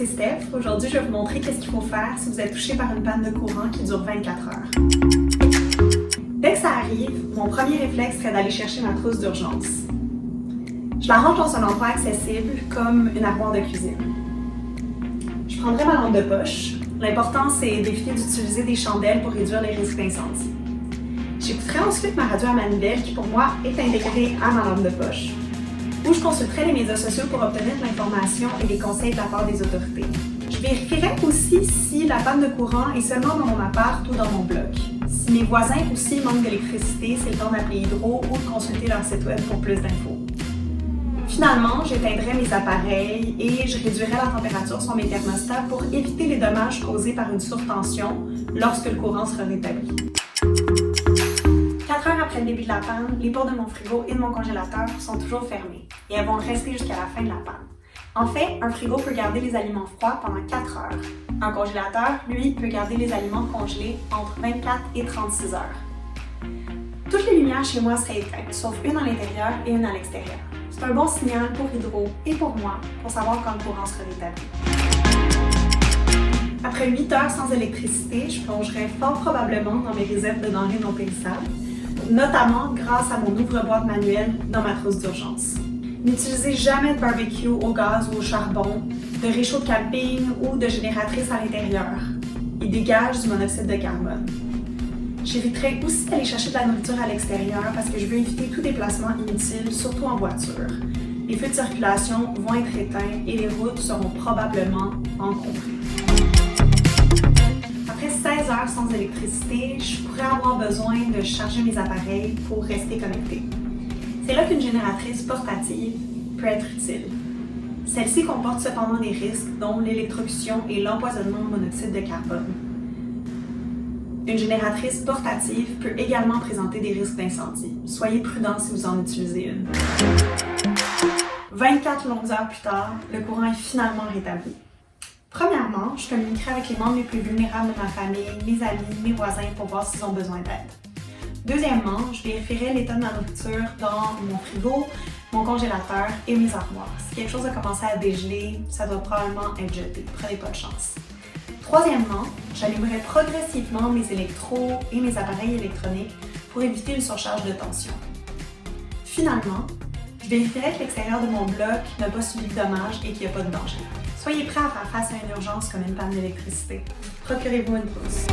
c'est Steph. Aujourd'hui, je vais vous montrer qu'est-ce qu'il faut faire si vous êtes touché par une panne de courant qui dure 24 heures. Dès que ça arrive, mon premier réflexe serait d'aller chercher ma trousse d'urgence. Je la range dans un endroit accessible, comme une armoire de cuisine. Je prendrai ma lampe de poche. L'important, c'est d'éviter d'utiliser des chandelles pour réduire les risques d'incendie. J'écouterai ensuite ma radio à manivelle qui, pour moi, est intégrée à ma lampe de poche, où je consulterai les médias sociaux pour obtenir de l'information et des conseils de la part des autorités. Je vérifierai aussi si la panne de courant est seulement dans mon appart ou dans mon bloc. Si mes voisins aussi manquent d'électricité, c'est le temps d'appeler Hydro ou de consulter leur site web pour plus d'infos. Finalement, j'éteindrai mes appareils et je réduirai la température sur mes thermostats pour éviter les dommages causés par une surtension lorsque le courant sera rétabli. 4 heures après le début de la panne, les portes de mon frigo et de mon congélateur sont toujours fermées et elles vont le rester jusqu'à la fin de la panne. En fait, un frigo peut garder les aliments froids pendant 4 heures. Un congélateur, lui, peut garder les aliments congelés entre 24 et 36 heures. Toutes les lumières chez moi seraient éteintes, sauf une à l'intérieur et une à l'extérieur. C'est un bon signal pour Hydro et pour moi pour savoir quand le courant sera rétabli. Après 8 heures sans électricité, je plongerai fort probablement dans mes réserves de denrées non périssables, notamment grâce à mon ouvre-boîte manuel dans ma trousse d'urgence. N'utilisez jamais de barbecue au gaz ou au charbon, de réchaud de camping ou de génératrice à l'intérieur. Ils dégagent du monoxyde de carbone. J'éviterai aussi d'aller chercher de la nourriture à l'extérieur parce que je veux éviter tout déplacement inutile, surtout en voiture. Les feux de circulation vont être éteints et les routes seront probablement encombrées. Après 16 heures sans électricité, je pourrais avoir besoin de charger mes appareils pour rester connecté. C'est là qu'une génératrice portative peut être utile. Celle-ci comporte cependant des risques, dont l'électrocution et l'empoisonnement au monoxyde de carbone. Une génératrice portative peut également présenter des risques d'incendie. Soyez prudents si vous en utilisez une. 24 longues heures plus tard, le courant est finalement rétabli. Premièrement, je communiquerai avec les membres les plus vulnérables de ma famille, mes amis, mes voisins pour voir s'ils ont besoin d'aide. Deuxièmement, je vérifierai l'état de ma nourriture dans mon frigo, mon congélateur et mes armoires. Si quelque chose a commencé à dégeler, ça doit probablement être jeté. Prenez pas de chance. Troisièmement, j'allumerai progressivement mes électros et mes appareils électroniques pour éviter une surcharge de tension. Finalement, je vérifierai que l'extérieur de mon bloc n'a pas subi de dommages et qu'il n'y a pas de danger. Soyez prêts à faire face à une urgence comme une panne d'électricité. Procurez-vous une trousse.